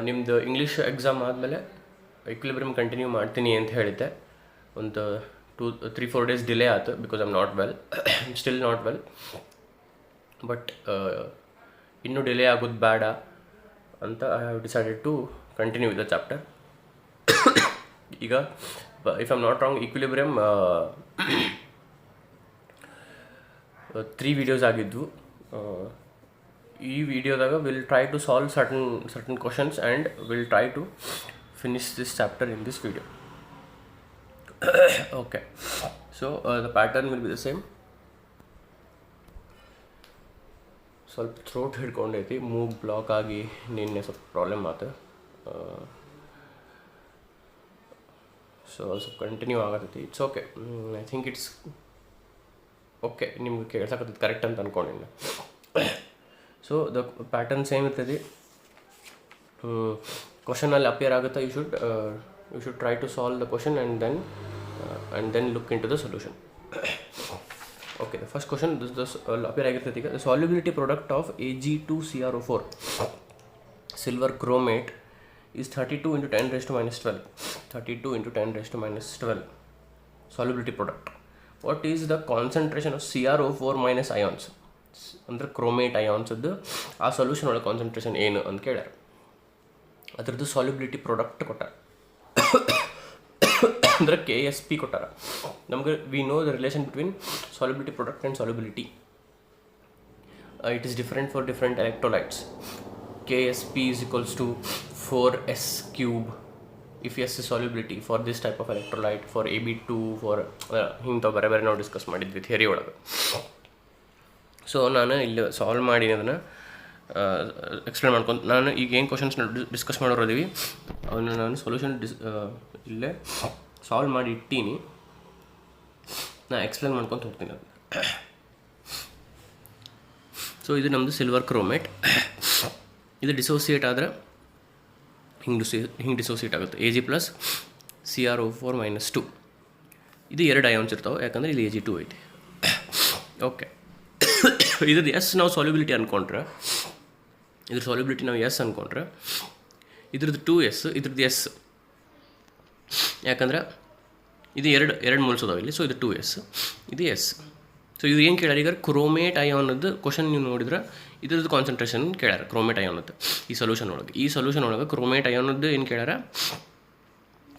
ನಿಮ್ಮದು English exam ಆದಮೇಲೆ equilibrium continue ಮಾಡ್ತೀನಿ ಅಂತ ಹೇಳಿದ್ದೆ. ಒಂದು 2-3-4 ಡೇಸ್ ಡಿಲೇ ಆಯ್ತು because I am not well, still not well. But ಇನ್ನೂ ಡಿಲೇ ಆಗೋದು ಬೇಡ ಅಂತ I have decided to continue with the chapter. ಈಗ if I am not wrong equilibrium 3 videos ಆಗಿದ್ವು. ಈ ವಿಡಿಯೋದಾಗ will try to solve certain questions and will try to finish this chapter in this video. Okay, so the pattern will be the same. ಸ್ವಲ್ಪ throat ಹಿಡ್ಕೊಂಡೈತಿ, ಮೂಗ್ block ಆಗಿ ನಿನ್ನೆ ಸ್ವಲ್ಪ problem ಆಯ್ತು. ಸೊ ಸ್ವಲ್ಪ ಕಂಟಿನ್ಯೂ ಆಗತ್ತೈತಿ. It's okay, I think it's okay. ನಿಮ್ಗೆ ಕೇಳ್ಸಕತ್ತೈತಿ ಕರೆಕ್ಟ್ ಅಂತ ಅಂದ್ಕೊಂಡಿನಿ. ಸೊ ದ ಪ್ಯಾಟರ್ನ್ ಸೇಮ್ ಇರ್ತದೆ. ಕ್ವಶನಲ್ಲಿ ಅಪಿಯರ್ ಆಗುತ್ತೆ. You should try to solve the question and then look into the solution. Okay, the first question this appear ಆಗಿರ್ತೈತಿ. ಈಗ the solubility product of Ag2CrO4 silver chromate is 32 into 10 raised to minus 12. 32 into 10 raised to minus 12 solubility product. What is the concentration of CrO4 minus ions? ಅಂದರೆ chromate ಅಯಾನ್ಸದ್ದು ಆ solution ಒಳಗೆ concentration ಏನು ಅಂತ ಕೇಳ್ಯಾರ. ಅದರದ್ದು solubility product ಕೊಟ್ಟಾರ, ಅಂದರೆ KSP ಕೊಟ್ಟಾರ. ನಮ್ಗೆ we know the relation between solubility product and solubility. It is different for different electrolytes. KSP is equals to 4s cube if S is solubility for this type of electrolyte, for AB2, for ಹಿಂಗೆ ಬೇರೆ ಬೇರೆ ನಾವು discuss ಮಾಡಿದ್ವಿ theory ಒಳಗೆ. So ನಾನು ಇಲ್ಲಿ solve ಮಾಡಿ ಅದನ್ನು ಎಕ್ಸ್ಪ್ಲೇನ್ ಮಾಡ್ಕೊಂಡು, ನಾನು ಈಗ ಏನು ಕ್ವಶನ್ಸ್ನ ಡಿಸ್ಕಸ್ ಮಾಡೋದಿವಿ ಅವನ್ನ ನಾನು ಸೊಲ್ಯೂಷನ್ ಇಲ್ಲೇ ಸಾಲ್ವ್ ಮಾಡಿ ಇಟ್ಟೀನಿ. ನಾನು ಎಕ್ಸ್ಪ್ಲೇನ್ ಮಾಡ್ಕೊಂಡು ಹೋಗ್ತೀನಿ ಅದನ್ನು. ಸೊ ಇದು ನಮ್ಮದು ಸಿಲ್ವರ್ ಕ್ರೋಮೇಟ್. ಇದು ಡಿಸೋಸಿಯೇಟ್ ಆದರೆ ಹಿಂಗೆ ಡಿಸೋಸಿಯೇಟ್ ಆಗುತ್ತೆ. Ag plus CrO4 minus 2. ಇದು 2 ಅಯಾನ್ಸ್ ಇರ್ತಾವೆ, ಯಾಕಂದರೆ ಇಲ್ಲಿ Ag2 ಐತಿ. ಓಕೆ, ಇದ್ರದ್ದು ಎಸ್ ನಾವು ಸಾಲ್ಯುಬಿಲಿಟಿ ಅಂದ್ಕೊಂಡ್ರೆ, ಇದ್ರ ಸಾಲ್ಯುಬಿಲಿಟಿ ನಾವು ಎಸ್ ಅಂದ್ಕೊಂಡ್ರೆ ಇದ್ರದ್ದು 2s, ಇದ್ರದ್ದು ಎಸ್. ಯಾಕಂದ್ರೆ ಇದು ಎರಡು ಮೂಲ್ಸ್ ಅದಾವೆ ಇಲ್ಲಿ. ಸೊ ಇದು 2s, ಇದು ಎಸ್. ಸೊ ಇದು ಏನು ಕೇಳ್ಯಾರ ಈಗ, ಕ್ರೋಮೇಟ್ ಅಯಾನದ್ದು ಕ್ವಶನ್ ನೀವು ನೋಡಿದ್ರೆ ಇದ್ರದ್ದು ಕಾನ್ಸಂಟ್ರೇಷನ್ ಕೇಳ್ಯಾರ. ಕ್ರೋಮೇಟ್ ಅಯಾನದ್ದು ಈ ಸೊಲ್ಯೂಷನ್ ಒಳಗೆ ಕ್ರೋಮೇಟ್ ಅಯಾನದ್ದು ಏನು ಕೇಳ್ಯಾರ,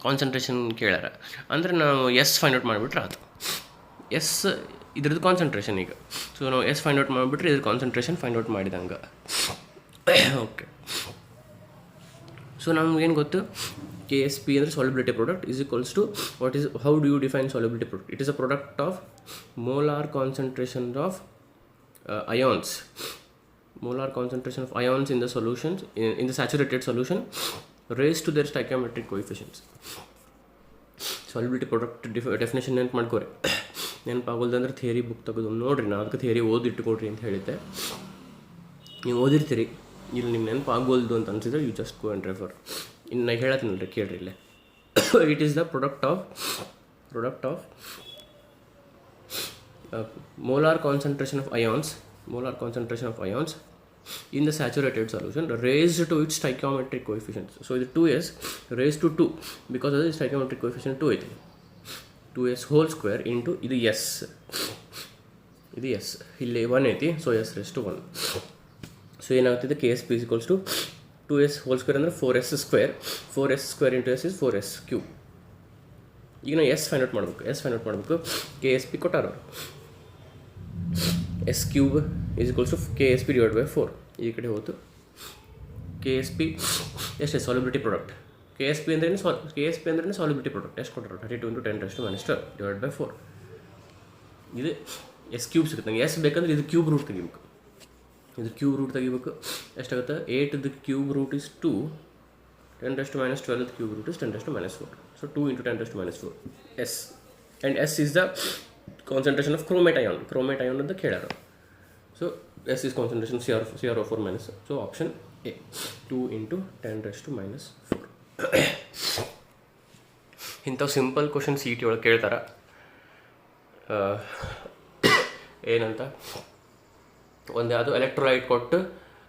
ಕಾನ್ಸಂಟ್ರೇಷನ್ ಕೇಳ್ಯಾರ. ಅಂದರೆ ನಾವು ಎಸ್ ಫೈಂಡ್ ಔಟ್ ಮಾಡಿಬಿಟ್ರೆ ಆಯ್ತು. ಎಸ್ ಇದ್ರದ್ದು ಕಾನ್ಸಂಟ್ರೇಷನ್ ಈಗ. ಸೊ ನಾವು ಎಸ್ ಫೈಂಡ್ ಔಟ್ ಮಾಡಿಬಿಟ್ರೆ ಇದ್ರ ಕಾನ್ಸಂಟ್ರೇಷನ್ ಫೈಂಡ್ ಔಟ್ ಮಾಡಿದಂಗೆ. ಓಕೆ, ಸೊ ನಮಗೇನು ಗೊತ್ತು, KSP ಅಂದರೆ solubility product is equals to how do you define solubility product? It is a product of molar concentration of ions. Molar concentration of ions in the solutions, in the saturated solution raised to their stoichiometric coefficients. Solubility product definition ನೆನ್ಪು ಮಾಡ್ಕೋರಿ. ನೆನಪಾಗೋಲ್ದಂದ್ರೆ theory book ತೆಗೆದು ನೋಡಿರಿ. ನಾನು ಅದಕ್ಕೆ theory ಓದಿಟ್ಟುಕೊಡ್ರಿ ಅಂತ ಹೇಳಿದ್ದೆ. ನೀವು ಓದಿರ್ತೀರಿ, ಇಲ್ಲಿ ನಿಮ್ಮ ನೆನಪು ಆಗೋಲ್ದು ಅಂತ ಅನಿಸಿದ್ರೆ you just go and refer. ಇನ್ನು ನಾನು ಹೇಳತ್ತೀನಲ್ರಿ, ಕೇಳ್ರಿ ಇಲ್ಲೇ. It is the product of molar concentration of ions in the saturated solution raised to its stoichiometric coefficient. So ಇದು 2s raised to 2 because of the stoichiometric coefficient 2 ಐತಿ. 2s whole square into ಇದು s, ಇಲ್ಲಿ 1 ಐತಿ. So s raised to 1. So ಏನಾಗ್ತಿದೆ, KSP is equals to 2s whole square ಅಂದರೆ 4s square. 4s square into s is 4s cube. ಈಗ ನಾವು s find out ಮಾಡಬೇಕು. KSP ಕೊಟ್ಟಾರ, s cube is equals to KSP divided by 4. ಈ ಕಡೆ ಹೋಯ್ತು. KSP ಎಷ್ಟೇ ಸಾಲ್ಯುಬಿಲಿಟಿ ಪ್ರಾಡಕ್ಟ್. KSP ಅಂದ್ರೆ ಸಾಲ್ಯುಬಿಲಿಟಿ ಪ್ರಾಡಕ್ಟ್ ಎಷ್ಟು ಕೊಟ್ಟರು, 32 into 10 raised to minus 12 divided by 4. ಇದು s ಕ್ಯೂಬ್ ಸಿಗುತ್ತೆ. ನಂಗೆ s ಬೇಕಂದ್ರೆ ಇದು ಕ್ಯೂಬ್ ರೂಟ್ ತೆಗಿಬೇಕು. ಎಷ್ಟಾಗುತ್ತೆ, 8 the cube root is 2, 10 raised to minus 12 the cube root is 10 raised to minus 4. So 2 into 10 raised to minus 4 s, and s is the concentration of chromate ion ಅಂತ ಕೇಳ್ಯಾರ. So s is concentration CrO4 minus. So option A, 2 into 10 raised to minus 4. ಇಂಥವು simple question CET ಒಳಗೆ ಕೇಳ್ತಾರೆ. ಏನಂತ, ಒಂದು ಯಾವುದೋ electrolyte ಕೊಟ್ಟು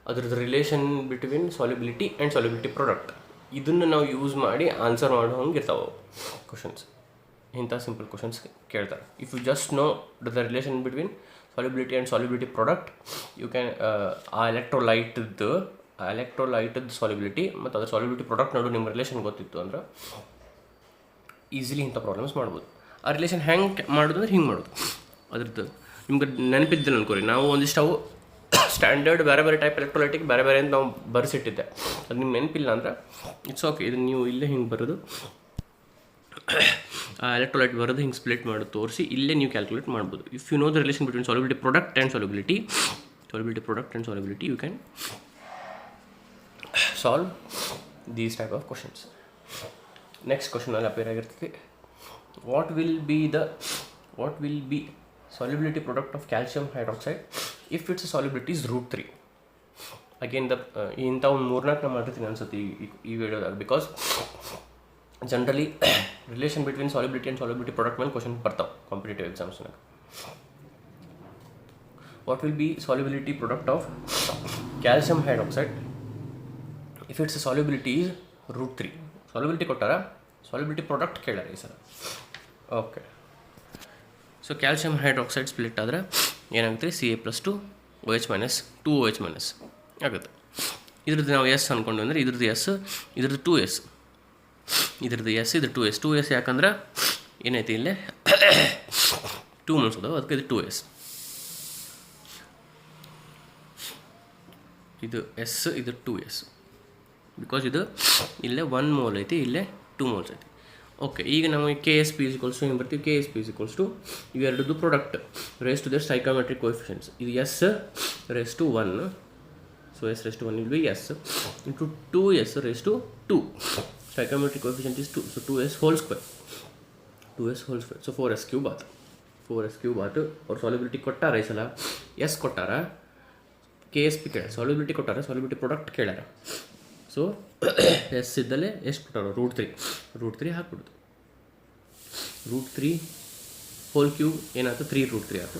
ಅದ್ರದ್ದು relation between solubility and solubility product. ಇದನ್ನು ನಾವು ಯೂಸ್ ಮಾಡಿ ಆನ್ಸರ್ ಮಾಡೋ ಹಂಗೆ ಇರ್ತಾವೆ ಕ್ವಶನ್ಸ್. ಇಂಥ ಸಿಂಪಲ್ ಕ್ವಶನ್ಸ್ ಕೇಳ್ತಾರೆ. If you just know the relation between solubility and solubility product, you can ಆ ಎಲೆಕ್ಟ್ರೋಲೈಟದ್ದು ಸಾಲ್ಯುಬಿಲಿಟಿ ಮತ್ತು ಅದರ ಸಾಲ್ಯುಬಿಲಿಟಿ ಪ್ರಾಡಕ್ಟ್ ನಡು ನಿಮ್ಮ ರಿಲೇಷನ್ ಗೊತ್ತಿತ್ತು ಅಂದ್ರೆ ಈಸಿಲಿ ಇಂಥ ಪ್ರಾಬ್ಲಮ್ಸ್ ಮಾಡ್ಬೋದು. ಆ ರಿಲೇಷನ್ ಹೆಂಗೆ ಮಾಡೋದು ಅಂದ್ರೆ ಹಿಂಗೆ ಮಾಡೋದು. ಅದ್ರದ್ದು ನಿಮ್ಗೆ ನೆನಪಿದ್ದಿಲ್ಲ ಅನ್ಕೋರಿ, ನಾವು ಒಂದಿಷ್ಟು ಅವು ಸ್ಟ್ಯಾಂಡರ್ಡ್ ಬೇರೆ ಬೇರೆ ಟೈಪ್ ಎಲೆಕ್ಟ್ರೋಲೈಟಿಗೆ ಬೇರೆ ಬೇರೆ ಅಂತ ನಾವು ಬರೆಸಿಟ್ಟಿದ್ದೆ. ಅದು ನಿಮ್ಗೆ ನೆನಪಿಲ್ಲ ಅಂದ್ರೆ ಇಟ್ಸ್ ಓಕೆ. ಇದು ನೀವು ಇಲ್ಲೇ ಹಿಂಗೆ ಬರೋದು, ಆ ಎಲೆಕ್ಟ್ರೋಲೈಟ್ ಬರೋದು ಹಿಂಗೆ ಸ್ಪ್ಲಿಟ್ ಮಾಡಿ ತೋರಿಸಿ ಇಲ್ಲೇ ನೀವು ಕ್ಯಾಲ್ಕುಲೇಟ್ ಮಾಡ್ಬೋದು. If you know the relation between solubility product and solubility you can solve these type of questions. Next ಕ್ವಶನಲ್ಲಿ ಅಪೇರ್ ಆಗಿರ್ತದೆ, what will be solubility product of calcium hydroxide if its solubility is √3. Again ಇಂಥ ಒಂದು 3-4 ನಾನು ಮಾಡಿರ್ತೀನಿ ಅನ್ಸುತ್ತೆ ಈ ವಿಡಿಯೋದಾಗ, because generally relation between solubility and solubility product ಮೇಲೆ ಕ್ವಶನ್ ಬರ್ತಾವೆ ಕಾಂಪಿಟೇಟಿವ್ ಎಕ್ಸಾಮ್ಸ್ನಾಗ. What will be solubility product of calcium hydroxide if its solubility is √3. Solubility ಕೊಟ್ಟಾರ, ಸಾಲ್ಯುಬಿಲಿಟಿ ಪ್ರಾಡಕ್ಟ್ ಕೇಳ್ಯಾರ ಈ ಸಲ. Okay, so calcium hydroxide split ಆದರೆ ಏನಾಗುತ್ತೆ, Ca+2 OH- 2OH- ಆಗುತ್ತೆ. ಇದ್ರದ್ದು ನಾವು ಎಸ್ ಅಂದ್ಕೊಂಡು ಅಂದರೆ ಇದ್ರದ್ದು ಎಸ್, ಇದ್ರದ್ದು 2s, ಇದ್ರದ್ದು ಎಸ್, ಇದು 2s. 2s ಯಾಕಂದ್ರೆ ಏನೈತಿ ಇಲ್ಲೇ 2 ಮೋಲ್ಸ್ ಅದಾವೆ, ಅದಕ್ಕೆ ಇದು 2s. ಇದು ಎಸ್, ಇದು 2s, ಬಿಕಾಸ್ ಇದು ಇಲ್ಲೇ 1 ಮೋಲ್ ಐತಿ, ಇಲ್ಲೇ 2 ಮೋಲ್ಸ್ ಐತಿ. ಓಕೆ, ಈಗ ನಾವು KSP = ಹಿಂಗೆ ಬರ್ತೀವಿ. KSP = ಇವೆರಡದ್ದು product raise to the stoichiometric coefficients. ಇದು S⁻1, so S⁻1 will be S into 2S⁻2. Stoichiometric coefficient is 2, so 2S whole square, so 4S³ ಆತು. 4S³ ಆತು. ಅವ್ರು ಸಾಲ್ಯುಬಿಲಿಟಿ ಕೊಟ್ಟಾರ ಈ ಸಲ, ಎಸ್ ಕೊಟ್ಟಾರ, KSP ಕೇಳ್ಯಾರ, ಸಾಲ್ಯುಬಿಲಿಟಿ ಕೊಟ್ಟಾರ, ಸಾಲ್ಯುಬಿಲಿಟಿ ಪ್ರಾಡಕ್ಟ್ ಕೇಳ್ಯಾರ. ಸೊ ಎಸ್ ಇದ್ದಲ್ಲೇ ಎಷ್ಟು ಕೊಟ್ಟಾರೋ √3 ಹಾಕ್ಬಿಡ್ತು. √3 whole³ ಏನಾಯ್ತು, 3√3 ಆಯಿತು.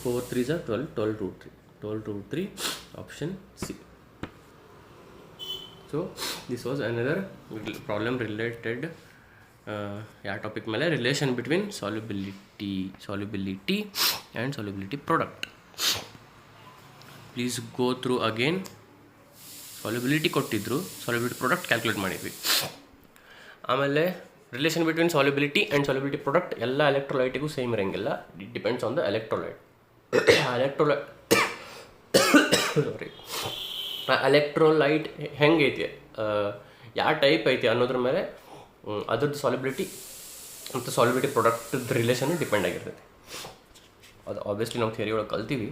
4 3s are 12 √3 option C. So this was another problem related ಯಾವ ಟಾಪಿಕ್ ಮೇಲೆ, relation between solubility and solubility product. Please go through again. Solubility ಕೊಟ್ಟಿದ್ರು, ಸಾಲ್ಯುಬಿಲಿಟಿ ಪ್ರಾಡಕ್ಟ್ ಕ್ಯಾಲ್ಕುಲೇಟ್ ಮಾಡಿದ್ವಿ. ಆಮೇಲೆ relation between solubility and solubility product ಎಲ್ಲ ಎಲೆಕ್ಟ್ರೋಲೈಟಿಗೂ same ಇರೋಂಗಿಲ್ಲ. It depends on the electrolyte. Electrolyte ಹೆಂಗೈತಿ, ಯಾವ type ಐತಿ ಅನ್ನೋದ್ರ ಮೇಲೆ ಅದ್ರದ್ದು ಸಾಲ್ಯುಬಿಲಿಟಿ ಮತ್ತು ಸಾಲ್ಯುಬಿಲಿಟಿ ಪ್ರಾಡಕ್ಟ್ ರಿಲೇಷನ್ ಡಿಪೆಂಡ್ ಆಗಿರ್ತೈತಿ. ಅದು ಆಬ್ವಿಯಸ್ಲಿ ನಾವು ಥಿಯರಿ ಒಳಗೆ ಕಲ್ತೀವಿ.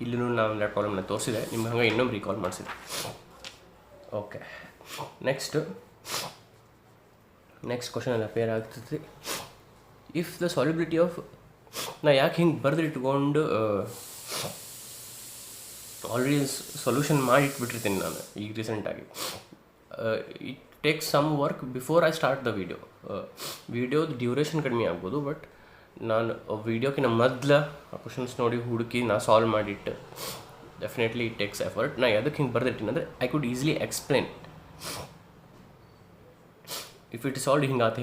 ಇಲ್ಲೂ ನಾವು ಪ್ರಾಬ್ಲಮ್ನ ತೋರಿಸಿದೆ, ನಿಮ್ಗೆ ಹಂಗೆ ಇನ್ನೊಂದು ರೀಕಾಲ್ ಮಾಡಿಸಿದೆ. ಓಕೆ, ನೆಕ್ಸ್ಟ್ ಕ್ವಶನಲ್ಲಿ ಅಪೇರ್ ಆಗ್ತೈತಿ, ಇಫ್ ದ ಸಾಲ್ಯುಬಿಲಿಟಿ ಆಫ್, ನಾ ಯಾಕೆ ಹಿಂಗೆ ಬರೆದು ಇಟ್ಕೊಂಡು ಆಲ್ರೆಡಿ ಸೊಲ್ಯೂಷನ್ ಮಾಡಿ ಇಟ್ಬಿಟ್ಟಿರ್ತೀನಿ ನಾನು ಈಗ ರೀಸೆಂಟಾಗಿ. It takes some work before I start the ವಿಡಿಯೋದ ಡ್ಯೂರೇಷನ್ ಕಡಿಮೆ ಆಗ್ಬೋದು, ಬಟ್ ನಾನು ವೀಡಿಯೋಕ್ಕಿಂತ ಮೊದಲು ಆ ಕ್ವಶನ್ಸ್ ನೋಡಿ ಹುಡುಕಿ ನಾ ಸಾಲ್ವ್ ಮಾಡಿಟ್ಟು ಡೆಫಿನೆಟ್ಲಿ ಇಟ್ ಟೇಕ್ಸ್ ಎಫರ್ಟ್. ನಾ ಅದಕ್ಕೆ ಹಿಂಗೆ ಬರೆದಿಟ್ಟಿನಿ ಅಂದರೆ I could easily explain. If it solve ಹಿಂಗಾತ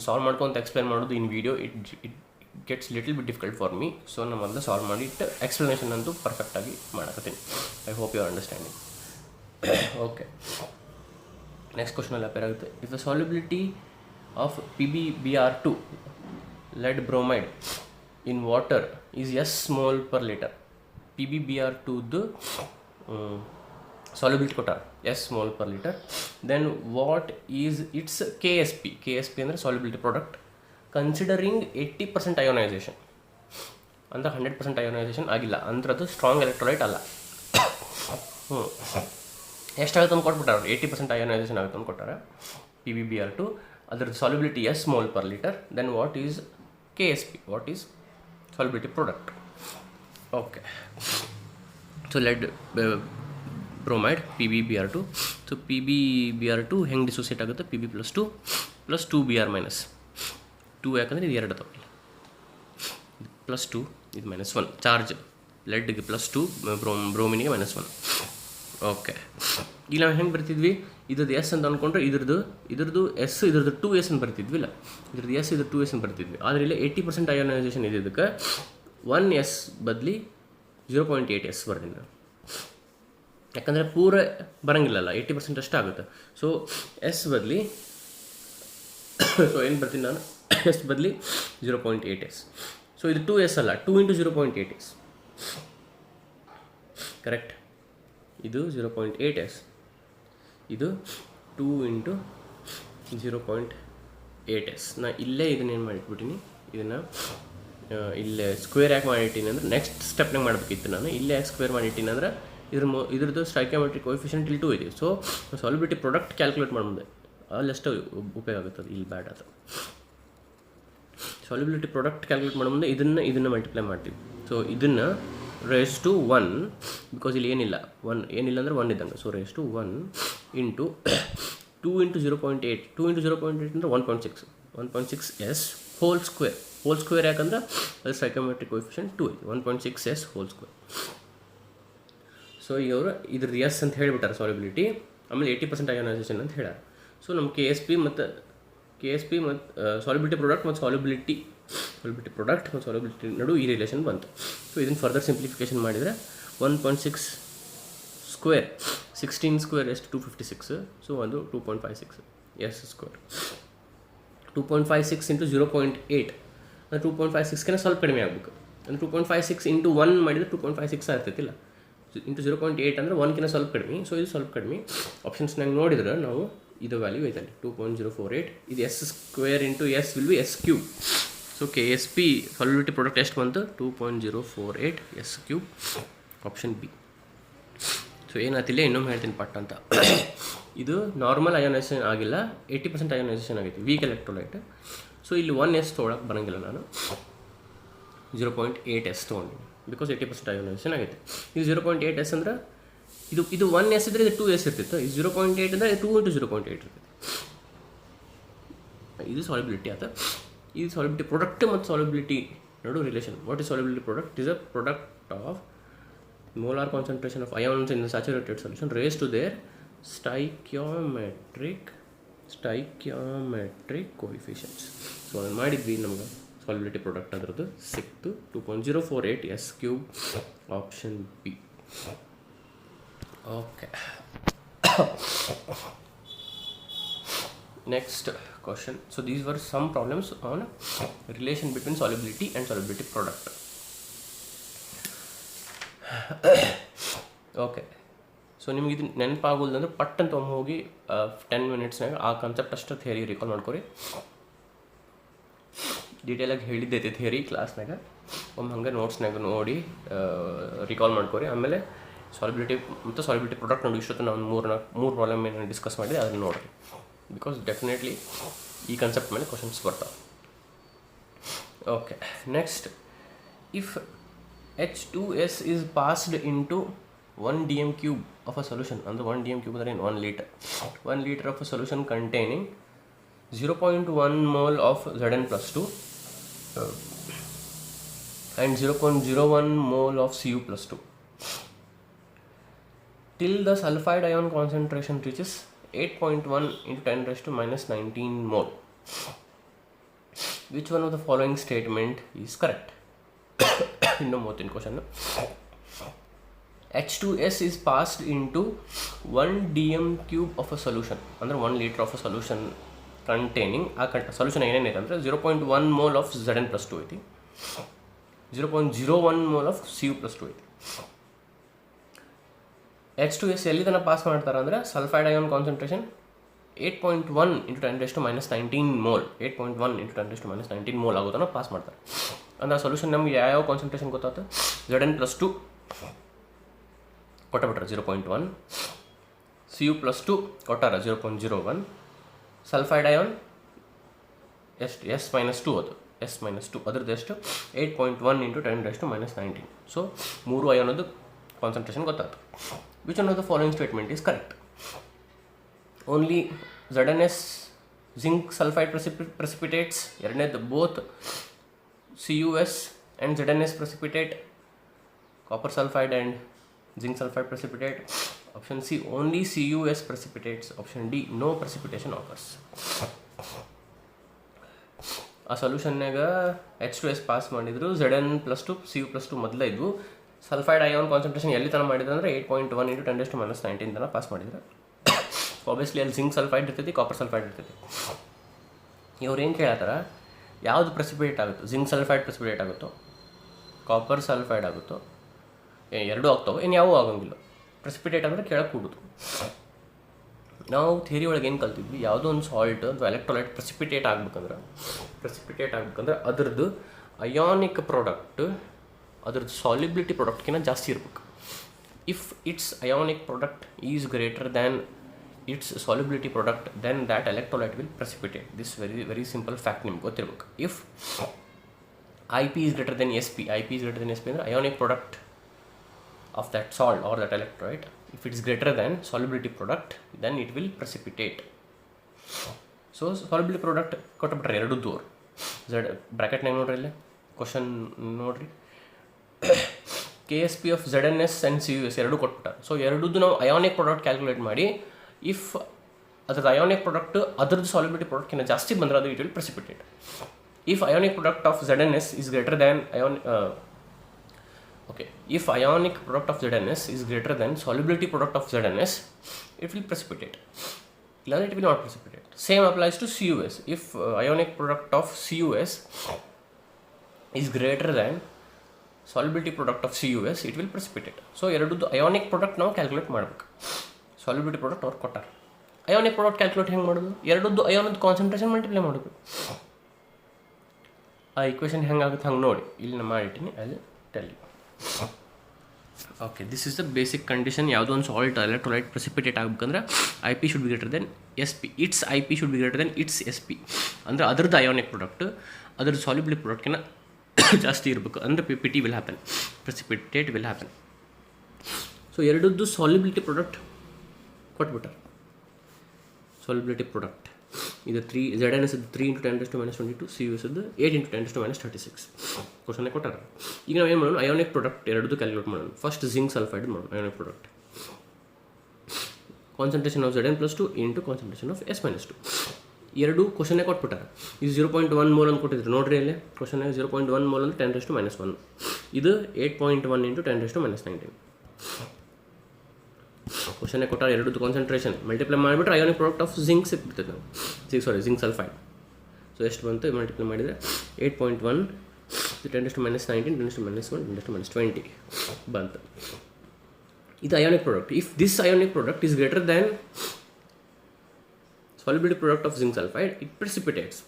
ಸಾಲ್ವ್ ಮಾಡ್ಕೊಂತ ಎಕ್ಸ್ಪ್ಲೇನ್ ಮಾಡೋದು in video it gets little bit difficult for me. So ನಾನು ಮೊದಲು ಸಾಲ್ವ್ ಮಾಡಿಟ್ಟು ಎಕ್ಸ್ಪ್ಲನೇಷನ್ ಅಂತೂ ಪರ್ಫೆಕ್ಟಾಗಿ ಮಾಡಕತ್ತೀನಿ. I hope you are understanding. Okay, next ಕ್ವಶನಲ್ಲಿ ಅಪೇರ್ ಆಗುತ್ತೆ, if the solubility of PbBr2 lead bromide in water is S mole per liter. PbBr2 solubility ಕೊಟ್ಟಾರ S mole per liter. Then what is its KSP ಅಂದರೆ solubility product considering 80% ionization. ಅಂದ್ರೆ 100% ionization ಆಗಿಲ್ಲ ಅಂದ್ರೆ ಅದು strong electrolyte ಅಲ್ಲ. ಎಷ್ಟಾಗುತ್ತೆ ಅಂತ ಕೊಟ್ಬಿಟ್ಟಾರೆ, 80% ionization ಆಗುತ್ತೆ ಅಂತ ಕೊಟ್ಟಾರೆ PbBr2. ಅದರದ್ದು solubility S mole per liter. Then what is KSP, what is solubility product? Okay, so lead bromide PbBr2. So PbBr2 ಹೆಂಗೆ ಡಿಸೋಸಿಯೇಟ್ ಆಗುತ್ತೆ, Pb+2 + 2Br- 2 ಯಾಕಂದರೆ ಇದು 2 ಅದಾವೆ, +2 ಇದು -1 ಚಾರ್ಜ್ ಲೆಡ್ಗೆ +2 ಬ್ರೋಮಿನಿಗೆ -1. ಓಕೆ, ಈಗ ನಾವು ಹೆಂಗೆ ಬರ್ತಿದ್ವಿ, ಇದ್ರದ್ದು ಎಸ್ ಅಂತ ಅಂದ್ಕೊಂಡ್ರೆ ಇದ್ರದ್ದು ಎಸ್, ಇದ್ರದ್ದು 2s ಅಂತ ಬರ್ತಿದ್ವಿಲ್ಲ, ಇದ್ರದ್ದು ಎಸ್, ಇದ್ರ 2s ಅಂತ ಬರ್ತಿದ್ವಿ. ಆದರೆ ಇಲ್ಲಿ 80% ಅಯೋನೈಸೇಷನ್ ಇದ್ದಿದ್ದಕ್ಕೆ 1s ಬದಲಿ 0.8s ಬರ್ತೀನಿ ನಾನು, ಯಾಕಂದರೆ ಪೂರ ಬರೋಂಗಿಲ್ಲಲ್ಲ, 80% ಅಷ್ಟೇ ಆಗುತ್ತೆ. ಸೊ ಎಸ್ ಬದಲಿ ಸೊ ಏನು ಬರ್ತೀನಿ ನಾನು, ಎಸ್ ಬದಲಿ 0.8s. ಸೊ ಇದು 2s ಅಲ್ಲ, 2 × 0.8s, ಕರೆಕ್ಟ್. ಇದು 0.8s, ಇದು 2 × 0.8s. ನಾ ಇಲ್ಲೇ ಇದನ್ನೇನು ಮಾಡಿಟ್ಬಿಟ್ಟಿನಿ, ಇದನ್ನು ಇಲ್ಲೇ ಸ್ಕ್ವೇರ್ ಯಾಕೆ ಮಾಡಿಟ್ಟಿನಿ ಅಂದರೆ ನೆಕ್ಸ್ಟ್ ಸ್ಟೆಪ್ನಾಗ ಮಾಡಬೇಕಿತ್ತು ನಾನು. ಇಲ್ಲೇ ಯಾಕೆ ಸ್ಕ್ವೇರ್ ಮಾಡಿಟ್ಟಿನಿ ಅಂದ್ರೆ ಇದ್ರದ್ದು ಸ್ಟೈಕಿಯೋಮೆಟ್ರಿಕ್ ಕೋಎಫಿಷಿಯಂಟ್ ಇಲ್ಲಿ 2 ಇದೆ. ಸೊ ಸಾಲ್ಯುಬಿಲಿಟಿ ಪ್ರಾಡಕ್ಟ್ ಕ್ಯಾಲ್ಕುಲೇಟ್ ಮಾಡಿ ಮುಂದೆ ಅಲ್ಲಷ್ಟು ಉಪಯೋಗ ಆಗುತ್ತದೆ, ಇಲ್ಲಿ ಬ್ಯಾಡ್ ಅದು. ಸಾಲ್ಯುಬಿಲಿಟಿ ಪ್ರಾಡಕ್ಟ್ ಕ್ಯಾಲ್ಕುಲೇಟ್ ಮಾಡೋ ಮುಂದೆ ಇದನ್ನು ಮಲ್ಟಿಪ್ಲೈ ಮಾಡ್ತೀವಿ. ಸೊ ಇದನ್ನು ರೇಸ್ ಟು 1, ಬಿಕಾಸ್ ಇಲ್ಲಿ ಏನಿಲ್ಲ ಅಂದರೆ 1 ಇದ್ದಂಗೆ. ಸೊ ರೇಸ್ ಟು 1 ಇಂಟು 2 × 0.8, 2 × 0.8 ಅಂದರೆ 1.6s ಹೋಲ್ ಸ್ಕ್ವೇರ್ ಯಾಕಂದ್ರೆ ಅದು ಸೈಕೋಮೆಟ್ರಿಕ್ ಕೋಎಫಿಷಿಯಂಟ್ 2 ಇದೆ, 1.6s ಹೋಲ್ ಸ್ಕ್ವೇರ್. ಸೊ ಈಗ ಅವರು ಇದ್ರ ಎಸ್ ಅಂತ ಹೇಳಿಬಿಟ್ಟಾರೆ ಸಾಲ್ಯುಬಿಲಿಟಿ, ಆಮೇಲೆ 80% ಅಯೋನೈಸೇಷನ್ ಅಂತ ಹೇಳ್ಯಾರ. ಸೊ ನಮ್ಮ ಕೆ ಎಸ್ ಪಿ ಮತ್ತು ಸಾಲ್ಯುಬಿಲಿಟಿ ಪ್ರಾಡಕ್ಟ್ ಮತ್ತು ಸಾಲ್ಯುಬಿಲಿಟಿ ನಡು ಈ ರಿಲೇಷನ್ ಬಂತು. ಸೊ ಇದನ್ನು ಫರ್ದರ್ ಸಿಂಪ್ಲಿಫಿಕೇಷನ್ ಮಾಡಿದರೆ 1.6 ಸ್ಕ್ವೇರ್ 16 ಸ್ಕ್ವೇರ್ ಎಷ್ಟು 256. ಸೊ ಒಂದು 2.56 ಎಸ್ ಸ್ಕ್ವೇರ್, 2.56 × 0.8 ಅಂದರೆ 2.56ಗೆ ಸ್ವಲ್ಪ ಕಡಿಮೆ ಆಗಬೇಕು. ಅಂದರೆ 2.56 × 1 ಮಾಡಿದರೆ 2.56 ಆಗ್ತೈತಿಲ್ಲ, ಇಂಟು 0.8 ಅಂದರೆ 1ಕಿಂತ ಸ್ವಲ್ಪ ಕಡಿಮೆ. ಸೊ ಇದು ಸ್ವಲ್ಪ ಕಡಿಮೆ. ಆಪ್ಷನ್ಸ್ನಾಗ ನೋಡಿದ್ರೆ ನಾವು ಇದು ವ್ಯಾಲ್ಯೂ ಐತಲ್ಲಿ 2.048. ಇದು s square into s will be s cube. So K S P solubility product ಎಷ್ಟು ಬಂತು, 2.048 s cube, option B. So ಏನಾಗ್ತಿಲ್ಲ, ಇನ್ನೊಮ್ಮೆ ಹೇಳ್ತೀನಿ ಪಟ್ ಅಂತ. ಇದು ನಾರ್ಮಲ್ ಅಯೋನೈಸೇಷನ್ ಆಗಿಲ್ಲ, 80% ಅಯೋನೈಸೇಷನ್ ಆಗೈತಿ, ವೀಕ್ ಎಲೆಕ್ಟ್ರೋಲೈಟ್. ಸೊ ಇಲ್ಲಿ 1s ತೊಗೊಳಕ್ಕೆ ಬರೋಂಗಿಲ್ಲ, ನಾನು 0.8s ತೊಗೊಂಡಿನಿ ಬಿಕಾಸ್ 80% ಅಯೋನೈಸೇಷನ್ ಆಗೈತೆ. ಇದು 0.8s ಅಂದ್ರೆ ಇದು 1s ಇದ್ದರೆ ಇದು 2s ಇರ್ತಿತ್ತು, ಇದು 0.8 ಅಂದರೆ 2 × 0.8 ಇರ್ತೈತೆ. ಇದು ಸಾಲ್ಯುಬಿಲಿಟಿ ಆಯ್ತು. ಇದು ಸಾಲ್ಯುಬಿಲಿಟಿ ಪ್ರಾಡಕ್ಟ್ ಮತ್ತು ಸಾಲ್ಯುಬಿಲಿಟಿ ನಡು relation. What is solubility product? Is a product of molar concentration of ions in the saturated solution raised to their stoichiometric coefficients. So ಅದನ್ನು ಮಾಡಿದ್ವಿ, ನಮ್ಗೆ ಸಾಲ್ಯುಬಿಲಿಟಿ ಪ್ರಾಡಕ್ಟ್ ಅದರದ್ದು ಸಿಕ್ತು 2.048 s cube, option b. Okay, next question. So these were some problems on relation between solubility and solubility product. Okay, so ನಿಮ್ಗೆ ಇದು ನೆನಪಾಗೋದಂದ್ರೆ ಪಟ್ಟಂತ ಒಮ್ಮೆ ಹೋಗಿ 10 ಮಿನಿಟ್ಸ್ನಾಗ ಆ ಕಾನ್ಸೆಪ್ಟ್ ಅಷ್ಟು ಥಿಯರಿ ರಿಕಾಲ್ ಮಾಡ್ಕೊರಿ. ಡೀಟೇಲಾಗಿ ಹೇಳಿದ್ದೈತೆ ಥಿಯರಿ ಕ್ಲಾಸ್ನಾಗ, ಒಮ್ಮೆ ಹಂಗೆ ನೋಟ್ಸ್ನಾಗ ನೋಡಿ ರಿಕಾಲ್ ಮಾಡ್ಕೊರಿ. ಆಮೇಲೆ ಸಾಲ್ಯುಬಿಲಿಟಿ ಮತ್ತು ಸಾಲ್ಯುಬಿಲಿಟಿ ಪ್ರಾಡಕ್ಟ್ ನೋಡಿ, ಇಷ್ಟೊತ್ತು ನಾವು ಮೂರು ಪ್ರಾಬ್ಲಮ್ ಏನು ಡಿಸ್ಕಸ್ ಮಾಡಿದೆ ಅದನ್ನು ನೋಡಿರಿ, ಬಿಕಾಸ್ ಡೆಫಿನೆಟ್ಲಿ ಈ ಕಾನ್ಸೆಪ್ಟ್ ಮೇಲೆ ಕ್ವಶನ್ಸ್ ಬರ್ತಾವೆ. Okay, next, if H2S is passed into 1 dm cube of a solution, ಅಂದರೆ 1 dm cube ಅಂದರೆ 1 liter. 1 liter of a solution containing 0.1 mole of Zn+2 and 0.01 mole of Cu+2 till the sulfide ion concentration reaches 8.1 × 10⁻⁻19 mole. Which one of the following statement is correct? ಇನ್ನೂ 30 question. H2S is passed into 1 dm cube of a solution, ಅಂದರೆ 1 liter of a solution containing ಆ solution ಏನೇನೈತೆ ಅಂದರೆ 0.1 mole of Zn+2 ಐತಿ, 0.01 mole of Cu+2 ಐತಿ. H2S ಎಲ್ಲಿ ತನಕ pass ಮಾಡ್ತಾರೆ ಅಂದರೆ sulphide ion concentration 8.1 × 10⁻⁻19 mole, 8.1 × 10⁻⁻19 mole ಆಗೋ ತನಕ ಪಾಸ್ ಮಾಡ್ತಾರೆ. ಅಂದ್ರೆ ಆ ಸೊಲ್ಯೂಷನ್ ನಮ್ಗೆ ಯಾವ ಕಾನ್ಸಂಟ್ರೇಷನ್ ಗೊತ್ತಾಯ್ತು, Zn+2 ಕೊಟ್ಟಬಿಟ್ರೆ 0.1, Cu+2 ಕೊಟ್ಟಾರ 0.01, ಸಲ್ಫೈಡ್ ಅಯಾನ್ ಎಷ್ಟು S-2 ಅದು S-2 ಅದ್ರದ್ದು ಎಷ್ಟು 8.1 × 10⁻⁻19. ಸೊ 3 ಅಯಾನದು ಕಾನ್ಸಂಟ್ರೇಷನ್ ಗೊತ್ತಾಯ್ತು. Which one of the following statement is correct? Only ZnS zinc sulfide precipitates, ಎರಡನೇದು both CuS and ZnS precipitate, copper sulfide and zinc sulfide precipitate, Option C, only CuS precipitates. Option D, no precipitation occurs. ಆ ಸೊಲ್ಯೂಷನ್ನಾಗ H2S pass ಮಾಡಿದ್ರು, Zn+2 Cu+2 ಮೊದಲೇ ಇದ್ವು. Sulphide ion concentration ಎಲ್ಲಿ ತನಕ ಮಾಡಿದ್ರು ಅಂದರೆ 8.1 × 10⁻⁹ ತನಕ ಪಾಸ್ ಮಾಡಿದ್ರು. ಆಬ್ವಿಯಸ್ಲಿ ಅಲ್ಲಿ ಜಿಂಕ್ ಸಲ್ಫೈಡ್ ಇರ್ತೈತಿ, ಕಾಪರ್ ಸಲ್ಫೈಡ್ ಇರ್ತೈತಿ. ಇವ್ರು ಏನು ಕೇಳತ್ತಾರ, ಯಾವುದು ಪ್ರೆಸಿಪಿಟೇಟ್ ಆಗುತ್ತೋ, ಜಿಂಕ್ ಸಲ್ಫೈಡ್ ಪ್ರೆಸಿಪಿಟೇಟ್ ಆಗುತ್ತೋ, ಕಾಪರ್ ಸಲ್ಫೈಡ್ ಆಗುತ್ತೋ, ಎರಡೂ ಆಗ್ತಾವೆ, ಇನ್ನು ಯಾವುವು ಆಗೋಂಗಿಲ್ಲ. ಪ್ರೆಸಿಪಿಟೇಟ್ ಅಂದರೆ ಕೆಳಗೆ ಕೂಡುದು. ನಾವು ಥಿಯರಿ ಒಳಗೆ ಏನು ಕಲ್ತಿದ್ವಿ, ಯಾವುದೋ ಒಂದು ಸಾಲ್ಟ್ ಅಥವಾ ಎಲೆಕ್ಟ್ರೋಲೈಟ್ ಪ್ರೆಸಿಪಿಟೇಟ್ ಆಗ್ಬೇಕಂದ್ರೆ ಅದ್ರದ್ದು ಅಯಾನಿಕ್ ಪ್ರಾಡಕ್ಟ್ ಅದ್ರದ್ದು ಸಾಲ್ಯುಬಿಲಿಟಿ ಪ್ರಾಡಕ್ಟ್ಗಿಂತ ಜಾಸ್ತಿ ಇರ್ಬೇಕು. If its ionic product is greater than its solubility product, then that electrolyte will precipitate. This very simple fact ನಿಮ್ಗೆ ಗೊತ್ತಿರ್ಬೇಕು. ಇಫ್ IP is greater than SP, IP is greater than SP ಅಂದರೆ ionic product of that salt or that electrolyte, if it is greater than solubility product, then it will precipitate. So solubility product ಕೊಟ್ಟಬಿಟ್ರೆ ಎರಡದ್ದು ಅವ್ರು Z ಬ್ರ್ಯಾಕೆಟ್ನಾಗ ನೋಡ್ರಿ, ಇಲ್ಲಿ question ನೋಡ್ರಿ, KSP of ZnS and CuS ಎರಡು ಕೊಟ್ಬಿಟ್ಟಾರೆ. So ಎರಡದ್ದು ನಾವು ionic product calculate ಮಾಡಿ, if ಅದ್ರದ್ದು ionic product ಅದ್ರದ್ದು solubility ಪ್ರಾಡಕ್ಟ್ಕಿಂತ ಜಾಸ್ತಿ ಬಂದರೆ ಅದು it will precipitate. If ionic product of ZnS is greater than if ionic product of ZnS is greater than solubility product of ZnS, it will precipitate. It will not precipitate. Same applies to CuS. If ionic product of CuS is greater than solubility product of CuS, it will precipitate. So ಎರಡದ್ದು ionic product ನಾವು calculate ಮಾಡಬೇಕು. solubility product ಅವ್ರು ಕೊಟ್ಟಾರೆ. ionic product calculate ಹೆಂಗೆ ಮಾಡೋದು, ಎರಡದ್ದು ಅಯಾನದ concentration multiply ಮಾಡಬೇಕು. ಆ equation ಹೆಂಗಾಗುತ್ತೆ ಹಂಗೆ ನೋಡಿ, ಇಲ್ಲಿ ನಾನು ಮಾಡಿಟ್ಟಿನಿ, ಅಲ್ಲಿ tell you. Okay, this is the basic condition. ಯಾವುದೋ ಒಂದು ಸಾಲ್ಟ್ ಎಲೆಕ್ಟ್ರೋಲೈಟ್ ಪ್ರೆಸಿಪಿಟೇಟ್ ಆಗಬೇಕಂದ್ರೆ IP should be greater than SP. It's IP should be greater than it's SP. ಅಂದರೆ ಅದರದ್ದು ಅಯಾನಿಕ್ ಪ್ರಾಡಕ್ಟ್ ಅದ್ರದ್ದು ಸಾಲ್ಯುಬಿಲಿಟಿ ಪ್ರಾಡಕ್ಟ್ಗಿಂತ ಜಾಸ್ತಿ ಇರಬೇಕು, ಅಂದರೆ PPT will happen, precipitate will happen. So ಎರಡದ್ದು ಸಾಲ್ಯುಬಿಲಿಟಿ ಪ್ರಾಡಕ್ಟ್ ಕೊಟ್ಬಿಟ್ಟಾರೆ. ಸಾಲ್ಯುಬಿಲಿಟಿ ಪ್ರಾಡಕ್ಟ್ ಇದು ZnS 3 × 10⁻22, CuS 8 × 10⁻36 ಕ್ವಶನ್ನೇ ಕೊಟ್ಟಾರೆ. ಈಗ ನಾವು ಏನು ಮಾಡೋಣ, ಅಯಾನಿಕ್ ಪ್ರಾಡಕ್ಟ್ ಎರಡದ್ದು ಕ್ಯಾಲ್ಕುಲೇಟ್ ಮಾಡೋಣ. ಫಸ್ಟ್ ಜಿಂಕ್ ಸಲ್ಫೈಡ್ ಮಾಡೋಣ. Ionic product concentration of Zn+2 × concentration of S-2. ಎರಡು ಕ್ವಶನ್ನೇ ಕೊಟ್ಬಿಟ್ಟಾರೆ. ಇದು 0.1 ಮೋಲ್ ಅಂತ ಕೊಟ್ಟಿದ್ರು ನೋಡ್ರಿ, ಅಲ್ಲಿ ಕ್ವಶನ್ನಾಗ 0.1 ಮೋಲ್ ಅಂದರೆ 10⁻⁻1. ಇದು 8.1 × 10⁻19. ಕ್ವಶನ್ನೇ ಕೊಟ್ಟಾರೆ. ಎರಡದ್ದು ಕಾನ್ಸಂಟ್ರೇಷನ್ ಮಲ್ಟಿಪ್ಲೈ ಮಾಡಿಬಿಟ್ರೆ ಅಯಾನಿಕ್ ಪ್ರಾಡಕ್ಟ್ ಆಫ್ ಜಿಂಕ್ ಸಿಕ್ಬಿಡ್ತದೆ ನಾವು, ಜಿಂಕ್ ಸಲ್ಫೈಡ್. ಸೊ ಎಷ್ಟು ಬಂತು ಮಲ್ಟಿಪ್ಲೈ ಮಾಡಿದರೆ 8.1 10⁻19 10⁻1 10⁻20 ಬಂತು. ಇದು ionic product. If this ionic product is greater than solubility product of zinc sulphide, it precipitates.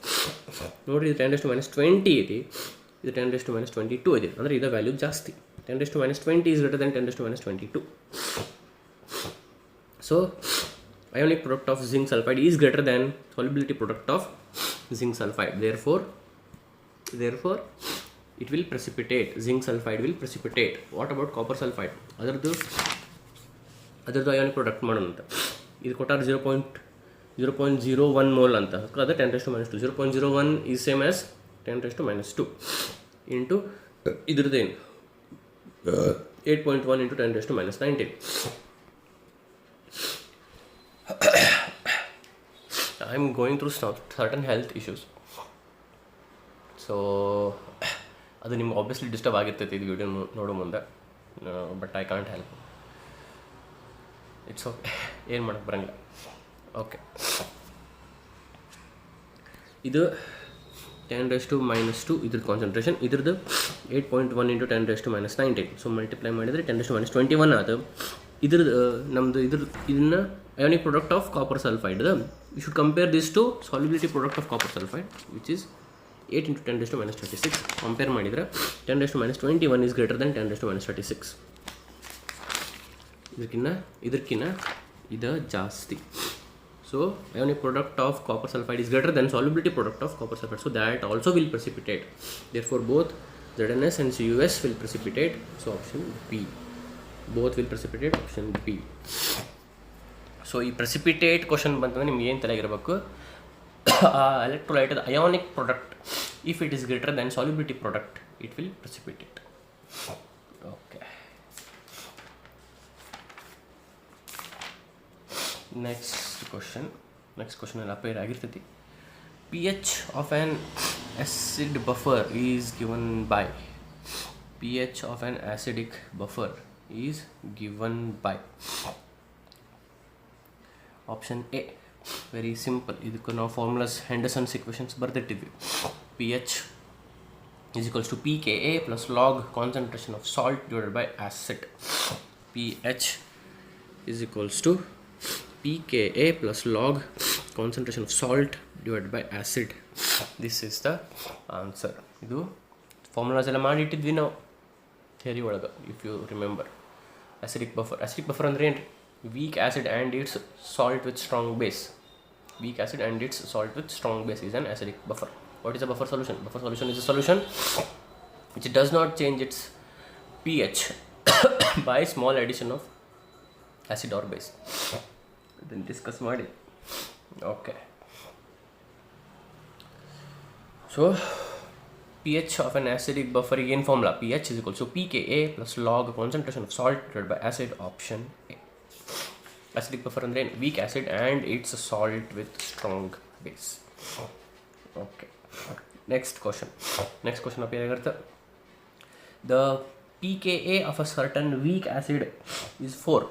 ನೋಡಿರಿ, ಇದು 10⁻20 ಐತಿ, ಇದು 10⁻22 ಇದೆ, ಅಂದರೆ ಇದರ ವ್ಯಾಲ್ಯೂ ಜಾಸ್ತಿ. 10⁻20 is greater than 10⁻22. So ionic product of zinc sulfide is greater than solubility product of zinc sulfide. Therefore it will precipitate. Zinc sulfide will precipitate. What about copper sulfide? Otherdu ionic product ಮಾಡೋಣ ಅಂತ. ಇದು ಕೊಟ್ಟಾರೆ 0.01 mole ಅಂತ, ಅದು 10⁻2. 0.01 is same as 10⁻2 into ಇದ್ರದ್ದೇನು 8.1 × 10⁻19. I'm going through certain health issues, so ಅದು ನಿಮ್ಗೆ obviously disturb ಆಗಿರ್ತೈತೆ ಇದು video ನೋಡೋ ಮುಂದೆ, but I can't help. It's okay, ಏನು ಮಾಡೋಕ್ಕೆ ಬರೋಂಗಿಲ್ಲ. ಓಕೆ, ಇದು 10⁻2 ಇದ್ರದ್ದು ಕಾನ್ಸಂಟ್ರೇಷನ್, ಇದ್ರದ್ದು 8.1 × 10⁻19. ಸೊ ಮಲ್ಟಿಪ್ಲೈ ಮಾಡಿದರೆ 10⁻21 ಅದು. ಇದ್ರದ್ದು ನಮ್ಮದು ಇದನ್ನು ionic product of copper sulfide. You should compare this to solubility product of copper sulfide, which is 8 × 10⁻36. Compare ಮಾಡಿದರೆ 10⁻21 is greater than 10⁻36. ಇದಕ್ಕಿನ್ನ ಇದು ಜಾಸ್ತಿ. So ionic product of copper sulfide is greater than solubility product of copper sulfide, so that also will precipitate. Therefore both ZnS and CuS will precipitate. So option B, both will precipitate. Option B. So ಈ precipitate question ಬಂತಂದರೆ ನಿಮ್ಗೆ ಏನು ತಲೆಗಿರಬೇಕು, electrolyte ionic product, if it is greater than solubility product, it will precipitate. Okay, Next question ಎಲ್ಲ appear ಆಗಿರ್ತೈತಿ. pH of an acid buffer is given by. pH of an acidic buffer is given by. Option A, very simple. ಇದಕ್ಕೆ ನಾವು formulas Henderson's equations ಬರೆದಿಟ್ಟಿದ್ವಿ. pH is equals to pKa plus log concentration of salt divided by acid. pH is equals to pKa plus log concentration of salt divided by acid. This is the answer. ಇದು formulas ಎಲ್ಲ ಮಾಡಿಟ್ಟಿದ್ವಿ ನಾವು theory ಒಳಗೆ, if you remember. acidic buffer ಅಂದ್ರೆ ಏನು? weak acid and its salt with strong base. weak acid and its salt with strong base is an acidic buffer. What is a buffer solution? Buffer solution is a solution which does not change its pH by small addition of acid or base. Then discuss ಮಾಡಿ. Okay. So pH of an acidic buffer again formula. pH is equal to pKa plus log concentration of salt divided by acid. Option A. Acidic buffer ಅಂದ್ರೆ weak acid and its salt with strong base. Okay. Next question appear ಆಗಿರುತ್ತೆ. The pKa of a certain weak acid is 4.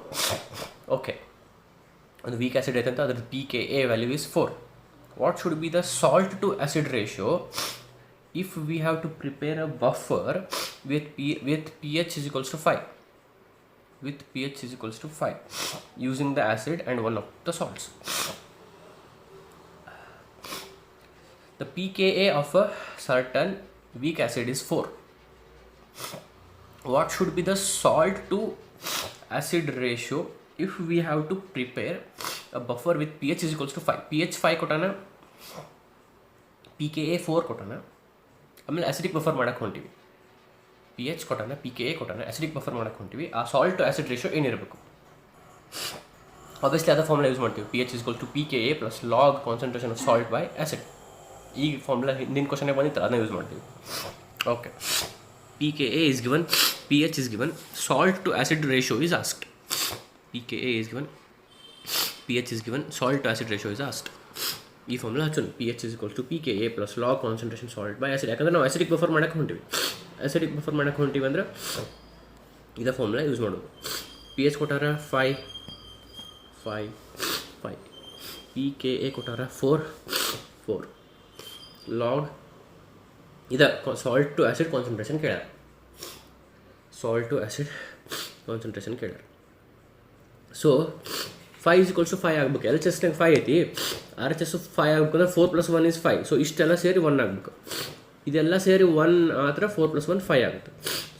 Okay. ಒಂದು weak acid ಐತೆ ಅಂತ ಅದ್ರ pKa value is 4. What should be the salt to acid ratio if we have to prepare a buffer with pH is equals to 5? With pH is equals to 5 using the acid and one of the salts. The pKa of a certain weak acid is 4. What should be the salt to acid ratio if we have to prepare a buffer with pH is equals to 5? pH 5 ಕೊಟ್ಟಾನ, pKa 4 ಕೊಟ್ಟಾನ, ಆಮೇಲೆ acidic buffer ಮಾಡಕ್ಕೆ ಹೊಂಟಿವಿ. pH ಕೊಟ್ಟಾನ, pKa ಕೊಟ್ಟಾನ, acidic buffer ಮಾಡಕ್ಕೆ ಹೊಂಟಿವಿ. ಆ salt to acid ratio ಏನಿರಬೇಕು? ಆಬ್ವಿಯಸ್ಲಿ ಅದೇ ಫಾರ್ಮುಲಾ ಯೂಸ್ ಮಾಡ್ತೀವಿ. pH is equal to pKa plus log concentration of salt by acid. ಈ ಫಾರ್ಮುಲಾ ಹಿಂದಿನ ಕ್ವಶನ್ಗೆ ಬಂದಿತ್ತು, ಅದನ್ನ ಯೂಸ್ ಮಾಡ್ತೀವಿ. Okay. pKa is given, pH is given, salt to acid ratio is asked. pKa is given, pH is given, salt to acid ratio is asked. ಈ formula ಹಚ್ಚೋಣ. pH is equal to pKa plus log concentration salt by acid. ಯಾಕಂದ್ರೆ ನಾವು acidic buffer ಮಾಡಕ್ಕೆ ಹೊಂಟಿವಿ. acidic buffer ಮಾಡಕ್ಕೆ ಹೊಂಟಿವಿ ಅಂದ್ರೆ ಇದೇ formula use ಮಾಡೋದು. pH ಕೊಟ್ಟಾರ 5, pKa ಕೊಟ್ಟಾರ 4, log ಇದು ಸಾಲ್ಟ್ ಟು ಆ್ಯಸಿಡ್ ಕಾನ್ಸಂಟ್ರೇಷನ್ ಕೇಳ್ಯಾರ. ಸಾಲ್ಟ್ ಟು ಆ್ಯಸಿಡ್ ಕಾನ್ಸಂಟ್ರೇಷನ್ ಕೇಳ್ಯಾರ. ಸೊ 5 = 5 ಆಗ್ಬೇಕು. ಎಲ್ ಚೆಸ್ನಾಗ 5 ಐತಿ, ಆರ್ ಚೆಸ್ 5 ಆಗ್ಬೇಕಂದ್ರೆ 4 + 1 is 5. ಸೊ ಇಷ್ಟೆಲ್ಲ ಸೇರಿ 1 ಆಗಬೇಕು. ಇದೆಲ್ಲ ಸೇರಿ 1 ಆದ್ರೆ 4 + 1 5 ಆಗುತ್ತೆ.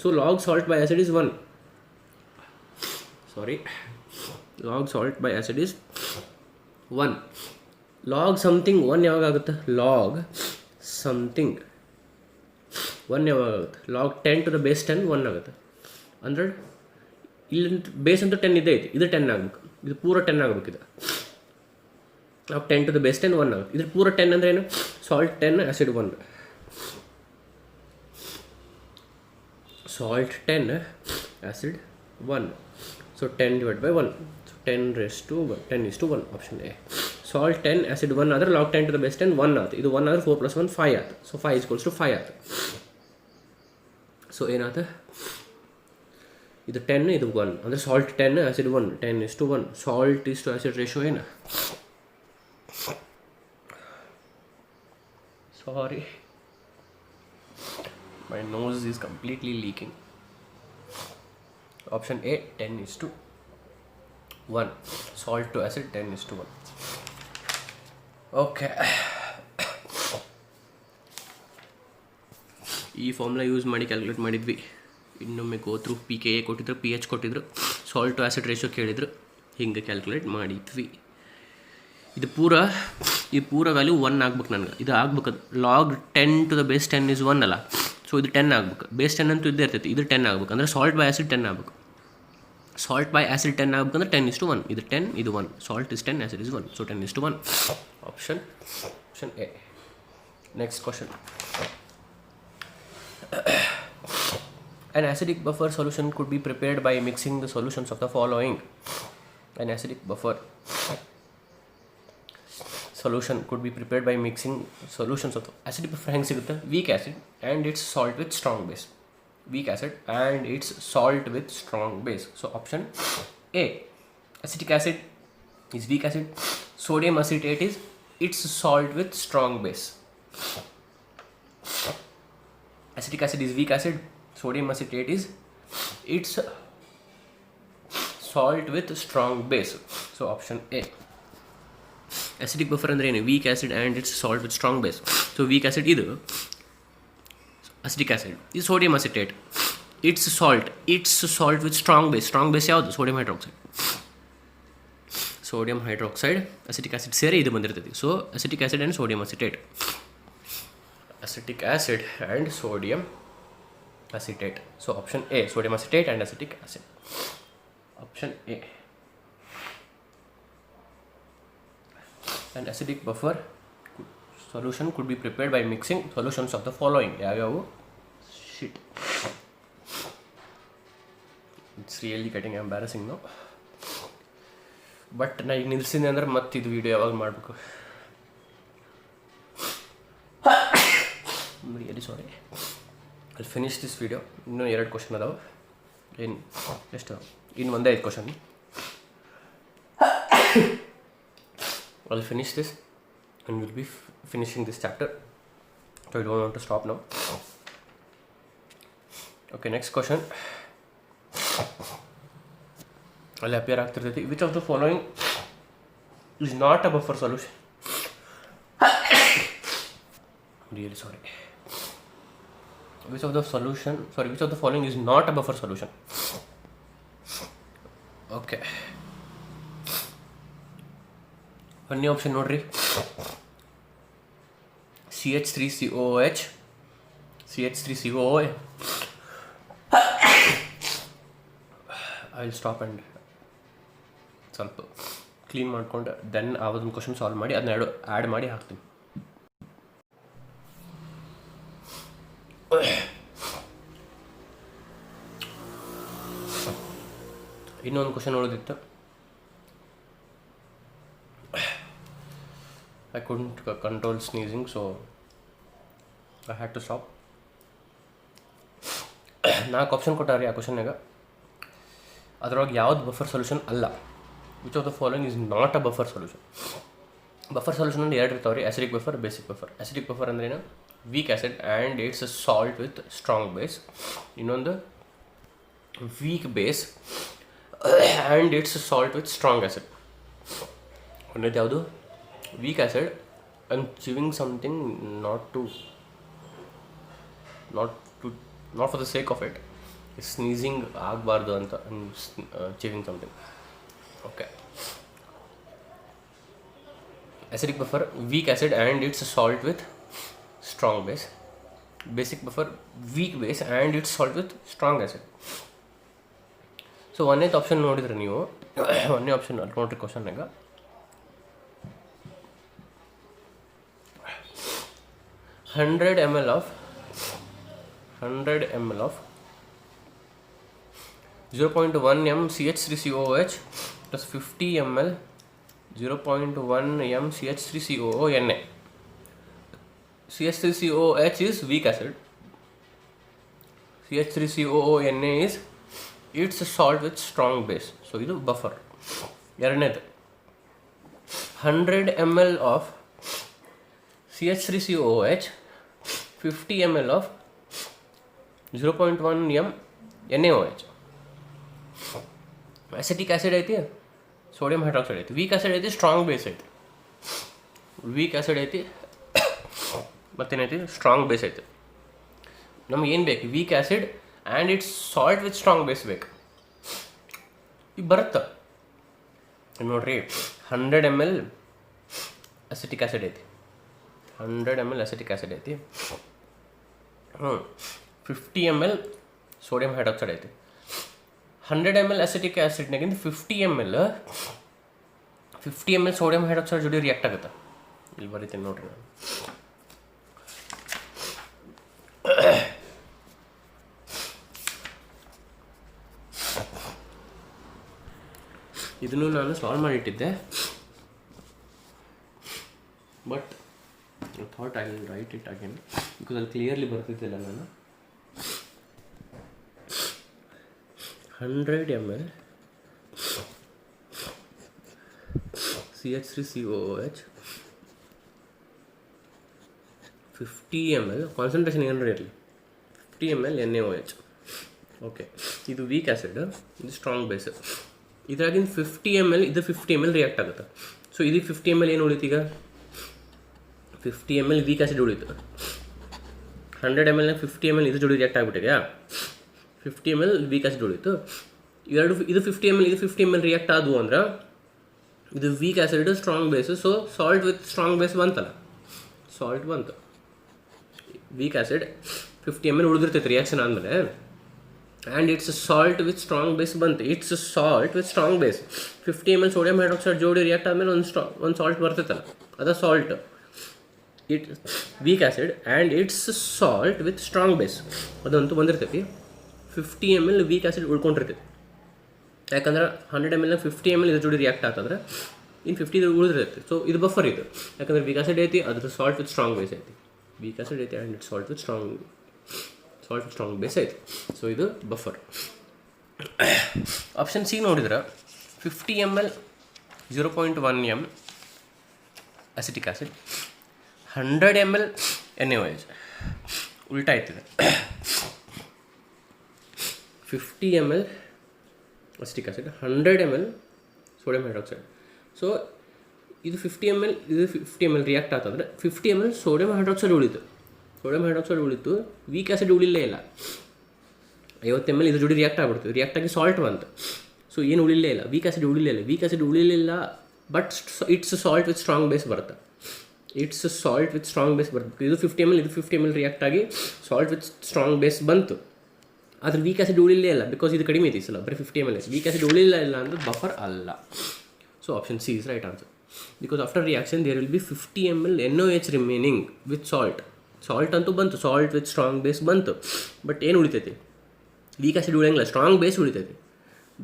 So log salt by acid is 1. Log salt by acid is 1. Log something 1 ಯಾವಾಗ ಆಗುತ್ತೆ? ಲಾಗ್ ಸಮಥಿಂಗ್ 1 ಯಾವಾಗ ಆಗುತ್ತೆ? ಲಾಗ್ 10 to the base 10 1 ಆಗುತ್ತೆ. ಅಂದರೆ ಇಲ್ಲಿ ಬೇಸ್ ಅಂತೂ 10 ಇದೆ ಐತಿ, ಇದು 10 ಆಗಬೇಕು. ಇದು ಪೂರ 10 ಆಗಬೇಕು. ಇದು ಲಾಗ್ 10 to the base 10 1 ಆಗುತ್ತೆ. ಇದ್ರ ಪೂರ 10 ಅಂದರೆ ಏನು? Salt 10 acid 1. Salt 10 acid 1. So 10 / 1. So 10 = 1. Option A. Salt 10 acid 1 ಆದರೆ ಲಾಗ್ 10 to the base 10 1 ಆಯ್ತು. ಇದು 1 ಆದರೆ 4 + 1 5 ಆಯ್ತು. ಸೊ 5 = 5 ಆಯ್ತು. ಸೊ ಏನಾಯ್ತು? ಇದು 10, ಇದು 1 ಅಂದರೆ salt 10 acid 1. 10:1. Salt is to acid ratio ಏನು? Sorry, my nose is completely leaking. Option A 10:1. Salt to acid 10:1. Okay. ಈ ಫಾರ್ಮುಲಾ ಯೂಸ್ ಮಾಡಿ ಕ್ಯಾಲ್ಕುಲೇಟ್ ಮಾಡಿದ್ವಿ. ಇನ್ನೊಮ್ಮೆ ಗೋತ್ರು pKa ಕೊಟ್ಟಿದ್ರು, pH ಕೊಟ್ಟಿದ್ರು, ಸಾಲ್ಟ್ ಟು ಆ್ಯಸಿಡ್ ರೇಷಿಯೋ ಕೇಳಿದ್ರು, ಹಿಂಗೆ ಕ್ಯಾಲ್ಕುಲೇಟ್ ಮಾಡಿದ್ವಿ. ಇದು ಪೂರ ವ್ಯಾಲ್ಯೂ 1 ಆಗ್ಬೇಕು ನನಗೆ. ಇದು ಆಗ್ಬೇಕು. Log 10 to the base 10 is 1 ಅಲ್ಲ. ಸೊ ಇದು 10 ಆಗ್ಬೇಕು. ಬೇಸ್ 10 ಅಂತೂ ಇದ್ದೇ ಇರ್ತೈತಿ. ಇದು 10 ಆಗ್ಬೇಕು. ಅಂದರೆ ಸಾಲ್ಟ್ ಬೈ ಆ್ಯಸಿಡ್ 10 ಆಗ್ಬೇಕು. ಸಾಲ್ಟ್ ಬೈ ಆ್ಯಸಿಡ್ 10 ಆಗ್ಬೇಕಂದ್ರೆ 10:1. ಇದು 10, ಇದು 1. Salt is 10, acid is 1. So 10:1. Option A. Next question. An acidic buffer solution could be prepared by mixing the solutions of the following. An acidic buffer solution could be prepared by mixing solutions of acidic buffer ಹೆಂಗೆ ಸಿಗುತ್ತೆ weak acid and its salt with strong base. Weak acid and its salt with strong base. So option A, acetic acid is weak acid, sodium acetate is its salt with strong base. Acetic acid is weak acid, sodium acetate is its salt with strong base. So option A. Acidic buffer ಅಂದ್ರೆ ಏನು weak acid and its salt with strong base. So weak acid ಇದು acidic acid is sodium acetate, its salt with strong base ಯಾವುದು sodium hydroxide acidic acid ಸೇರಿ ಇದು ಬಂದಿರ್ತೈತಿ. So acidic acid and sodium acetate, so option A, sodium acetate and acetic acid. Option A. An acidic buffer solution could be prepared by mixing solutions of the following. Shit, it's really getting embarrassing now. But ನಾ ಈಗ ನಿಲ್ಸಿದ್ದೆ ಅಂದ್ರೆ ಮತ್ತೆ ಇದು video ಯಾವಾಗ ಮಾಡಬೇಕು? I'm really sorry. I'll finish this video. ಇನ್ನೂ 2 question ಅದಾವೆ. ಇನ್ನು ಒಂದೇ 5 question. I'll finish this and we'll be finishing this chapter. So I don't want to stop now. Okay, next question. I'll appear ಆಗ್ತಿರ್ತೈತಿ. Which of the following is not a buffer solution? Really sorry. Which of the following is not a buffer solution? Okay. ಒಂದನೇ option ನೋಡ್ರಿ, CH3COOH, CH3COOH. I'll stop and ಸ್ವಲ್ಪ clean ಮಾಡ್ಕೊಂಡು then ಆವೊಂದು question solve ಮಾಡಿ ಅದನ್ನ add ಮಾಡಿ ಹಾಕ್ತೀನಿ. ಇನ್ನೊಂದು question ಉಳಿದಿತ್ತು. I couldn't control sneezing, so I had to stop. 4 option ಕೊಟ್ಟಾರೆ ಆ ಕ್ವಶನ್ನಾಗ. ಅದ್ರೊಳಗೆ ಯಾವ್ದು ಬಫರ್ ಸೊಲ್ಯೂಷನ್ ಅಲ್ಲ? Which of the following is not a buffer solution? Buffer solution ಅಂದ್ರೆ 2 ಇರ್ತಾವೆ ರೀ, acidic buffer, basic buffer. Acidic buffer ಅಂದ್ರೆ ಏನು? Weak acid and its salt with strong base. ಇನ್ನೊಂದು weak base and its salt with strong acid. ಒಂದೇದು ಯಾವುದು? weak acid. I'm chewing something not for the sake of it. Sneezing agbardu anta I'm chewing something. Okay. Acidic buffer, weak acid and its salt with strong base. Basic buffer, weak base and its salt with strong acid. So ಒಂದೇ option ನೋಡಿದ್ರೆ ನೀವು, ಒಂದೇ option ನೋಡ್ರಿ ಕ್ವಶನ್ನಾಗ 100 ml of 0.1 m CH3COOH plus 50 ml 0.1 m CH3COONA. CH3COOH is weak acid, CH3COONA is its salt with strong base. So ಇದು buffer. ಎರಡನೇದು 100 ml of CH3COOH, 50 ml of 0.1 m NaOH. Acetic acid ಐತಿ, sodium hydroxide ಐತಿ. Weak acid ಐತಿ, strong base ಐತಿ. Weak acid ಐತಿ ಮತ್ತೇನೈತಿ? Strong base ಐತಿ. ನಮ್ಗೆ ಏನು ಬೇಕು? Weak acid and its salt with strong base ಬೇಕು. ಈಗ ಬರುತ್ತೆ ನೋಡ್ರಿ, 100 ml ಅಸಿಟಿಕ್ ಆ್ಯಸಿಡ್ ಐತಿ, 100 ml ಅಸಿಟಿಕ್ ಆ್ಯಸಿಡ್ ಐತಿ, 50 ml ಸೋಡಿಯಂ ಹೈಡ್ರಾಕ್ಸೈಡ್ ಐತಿ. 100 ml ಅಸಿಟಿಕ್ ಆ್ಯಸಿಡ್ನಾಗಿಂದ 50 ml ಸೋಡಿಯಂ ಹೈಡ್ರಾಕ್ಸೈಡ್ ಜೊತೆ ರಿಯಾಕ್ಟ್ ಆಗುತ್ತೆ. ಇಲ್ಲಿ ಬರೀತೀನಿ ನೋಡ್ರಿ ನಾನು. ಇದನ್ನು ನಾನು ಸಾಲ್ವ್ ಮಾಡಿಟ್ಟಿದ್ದೆ. But I thought I will write it again because ಅಲ್ಲಿ ಕ್ಲಿಯರ್ಲಿ ಬರ್ತಿದ್ದಿಲ್ಲ ನಾನು. 100 ml CH3COOH 50 ml ಕಾನ್ಸಂಟ್ರೇಷನ್ ಏನಾರು ಇರಲಿ 50 ml NaOH. ಓಕೆ, ಇದು ವೀಕ್ ಆ್ಯಸಿಡ್, ಇದು ಸ್ಟ್ರಾಂಗ್ ಬೇಸ್. ಇದ್ರಾಗಿಂದ 50 ml ಇದು 50 ml ರಿಯಾಕ್ಟ್ ಆಗುತ್ತೆ. ಸೊ ಇದು 50 ml ಏನು ಉಳಿತು ಈಗ? 50 ml ವೀಕ್ ಆ್ಯಸಿಡ್ ಉಳಿತು. 100 ml 50 ml ಇದು ಜೋಡಿ ರಿಯಾಕ್ಟ್ ಆಗಿಬಿಟ್ಟಿದೆಯಾ? 50 ml ವೀಕ್ ಆ್ಯಸಿಡ್ ಉಳಿತು. ಇದು 50 ml ಇದು 50 ml ರಿಯಾಕ್ಟ್ ಆದವು ಅಂದ್ರೆ ಇದು weak acid strong base. So salt with strong base ಬಂತಲ್ಲ, ಸಾಲ್ಟ್ ಬಂತು. ವೀಕ್ ಆ್ಯಸಿಡ್ 50 ml ಉಳಿದಿರ್ತೈತೆ ರಿಯಾಕ್ಷನ್ ಆದಮೇಲೆ, and its salt with strong base ಬಂತು. Its salt with strong base. 50 ml sodium hydroxide ಜೋಡಿ ರಿಯಾಕ್ಟ್ ಆದಮೇಲೆ ಒಂದು ಸಾಲ್ಟ್ ಬರ್ತೈತಲ್ಲ, ಅದು salt. It weak acid and its salt with strong base ಅದಂತೂ ಬಂದಿರ್ತೈತಿ. 50 ml ವೀಕ್ ಆ್ಯಸಿಡ್ ಉಳ್ಕೊಂಡಿರ್ತೈತಿ. ಯಾಕಂದ್ರೆ 100 ml 50 ml ಇದ್ರ ಜೋಡಿ ರಿಯಾಕ್ಟ್ ಆಗ್ತಂದ್ರೆ ಇನ್ನು 50 ಉಳಿದಿರ್ತೈತಿ. ಸೊ ಇದು ಬಫರ್ ಇದು, ಯಾಕಂದ್ರೆ ವೀಕ್ ಆ್ಯಸಿಡ್ ಐತಿ, ಅದ್ರ ಸಾಲ್ಟ್ ವಿತ್ ಸ್ಟ್ರಾಂಗ್ ಬೇಸ್ ಐತಿ. ವೀಕ್ ಆ್ಯಸಿಡ್ ಐತಿ and it salt with strong base ಐತಿ. ಸೊ ಇದು ಬಫರ್. ಆಪ್ಷನ್ ಸಿ ನೋಡಿದ್ರೆ 50 ml 0.1 m acetic acid, 100 ml NaOH. ಉಲ್ಟಾ ಆಯ್ತಿದೆ. 50 ml acetic acid, 100 ml sodium hydroxide. So ಇದು 50 ml ಇದು 50 ml ರಿಯಾಕ್ಟ್ ಆಗ್ತಂದ್ರೆ 50 ml ಸೋಡಿಯಂ ಹೈಡ್ರಾಕ್ಸೈಡ್ ಉಳಿತು. ವೀಕ್ ಆ್ಯಸಿಡ್ ಉಳಿಲೇ ಇಲ್ಲ. 50 ml ಇದ್ರ ಜೋಡಿ ರಿಯಾಕ್ಟ್ ಆಗ್ಬಿಡ್ತೀವಿ, ರಿಯಾಕ್ಟ್ ಆಗಿ ಸಾಲ್ಟ್ ಬಂತು. ಸೊ ಏನು ಉಳಿಲೇ ಇಲ್ಲ, ವೀಕ್ ಆ್ಯಸಿಡ್ ಉಳಿಲಿಲ್ಲ. But its salt with strong base ಬರುತ್ತೆ. ಇದು 50 ml ಇದು 50 ml ರಿಯಾಕ್ಟ್ ಆಗಿ ಸಾಲ್ಟ್ ವಿತ್ ಸ್ಟ್ರಾಂಗ್ ಬೇಸ್ ಬಂತು. ಆದರೆ ವೀಕ್ ಆ್ಯಸಿಡ್ ಉಳಿಲೇ ಇಲ್ಲ, ಬಿಕಾಸ್ ಇದು ಕಡಿಮೆ ಐತಿ ಸಲ ಬರೀ 50 ml. ವೀಕ್ ಆ್ಯಸಿಡ್ ಉಳಿಲಿಲ್ಲ ಅಂದರೆ ಬಫರ್ ಅಲ್ಲ. So option C is right answer. Because after reaction there will be 50 ml NaOH remaining with salt ಅಂತೂ ಬಂತು, ಸಾಲ್ಟ್ ವಿತ್ ಸ್ಟ್ರಾಂಗ್ ಬೇಸ್ ಬಂತು. ಬಟ್ ಏನು ಉಳಿತೈತಿ? ವೀಕ್ ಆ್ಯಸಿಡ್ ಉಳಿಯಂಗಿಲ್ಲ, ಸ್ಟ್ರಾಂಗ್ ಬೇಸ್ ಉಳಿತೈತಿ.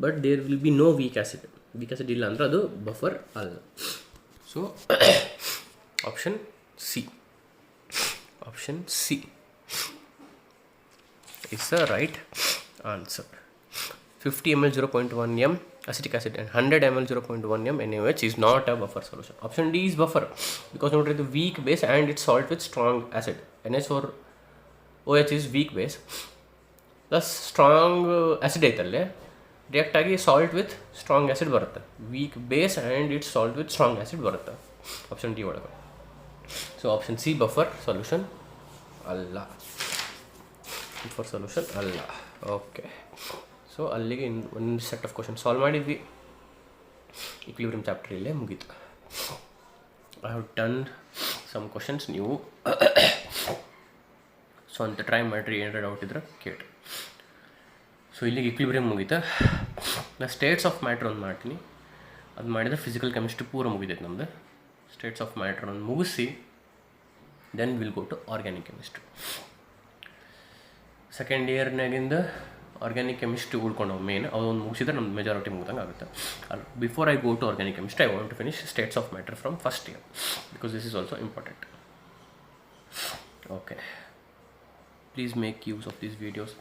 But there will be no weak acid ಇಲ್ಲ ಅಂದ್ರೆ ಅದು ಬಫರ್ ಅಲ್ಲ. So option C is the right answer. 50 ml 0.1 m acetic acid and 100 ml 0.1 m NaOH is not a buffer solution. Option D is buffer because note the weak base and it's salt with strong acid. NH4OH is weak base plus strong acid aithalle react agi salt with strong acid barutte. Weak base and it's salt with strong acid barutte. Option D ಒಳಗೆ. So option C buffer solution ಅಲ್ಲ. For solution ಅಲ್ಲ. Okay, so ಅಲ್ಲಿಗೆ ಒಂದು set of question solve ಮಾಡಿದ್ವಿ. Equilibrium chapter ಇಲ್ಲೇ ಮುಗೀತು. I have done some questions. ನೀವು ಸ್ವಂತ ಟ್ರೈ ಮಾಡಿರಿ, ಏನಾರ ಡೌಟ್ ಇದ್ರೆ ಕೇಳಿ. ಸೊ ಇಲ್ಲಿಗೆ ಈಕ್ವಿಲಿಬ್ರಿಯಂ ಮುಗೀತಾ. ನಾ ಸ್ಟೇಟ್ಸ್ ಆಫ್ ಮ್ಯಾಟ್ರ್ ಒಂದು ಮಾಡ್ತೀನಿ. ಅದು ಮಾಡಿದರೆ ಫಿಸಿಕಲ್ ಕೆಮಿಸ್ಟ್ರಿ ಪೂರ ಮುಗಿದೈತೆ ನಮ್ಮದು. ಸ್ಟೇಟ್ಸ್ ಆಫ್ ಮ್ಯಾಟ್ರ್ ಒಂದು ಮುಗಿಸಿ then will go to organic chemistry. Second ಇಯರ್ನಾಗಿಂದ ಆರ್ಗ್ಯಾನಿಕ್ ಕೆಮಿಸ್ಟ್ರಿ ಉಳ್ಕೊಂಡು ಮೇನ್ ಅದೊಂದು ಮುಗಿಸಿದ್ರೆ ನಮ್ಮ ಮೆಜಾರಿಟಿ ಮುಗ್ದಂಗೆ ಆಗುತ್ತೆ. Before I go to organic chemistry I want to finish states of matter from first year because this is also important. Okay, please make use of these videos.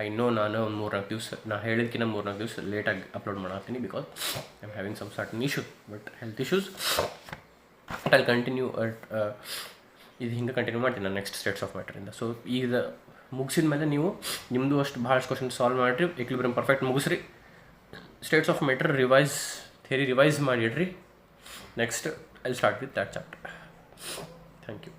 I know ನಾನು ಒಂದು 3-4 ದಿವಸ ನಾ ಹೇಳಿದ್ಕಿಂತ 3-4 ದಿವಸ ಲೇಟಾಗಿ upload ಮಾಡತ್ತೀನಿ because I am having some certain issue, but health issues. I continue ಇದು ಹಿಂಗೆ ಕಂಟಿನ್ಯೂ ಮಾಡ್ತೀನಿ ನಾನು ನೆಕ್ಸ್ಟ್ ಸ್ಟೇಟ್ಸ್ ಆಫ್ ಮ್ಯಾಟರಿಂದ. ಸೊ ಈಗ ಮುಗಿಸಿದ ಮೇಲೆ ನೀವು ನಿಮ್ಮದು ಅಷ್ಟು ಭಾಳಷ್ಟು ಕ್ವಶನ್ ಸಾಲ್ವ್ ಮಾಡಿರಿ, ಈಕ್ವಿಲಿಬ್ರಿಯಂ ಪರ್ಫೆಕ್ಟ್ ಮುಗಿಸ್ರಿ, states of matter theory revise ಮಾಡಿಡ್ರಿ. Next I will start with that chapter. Thank you.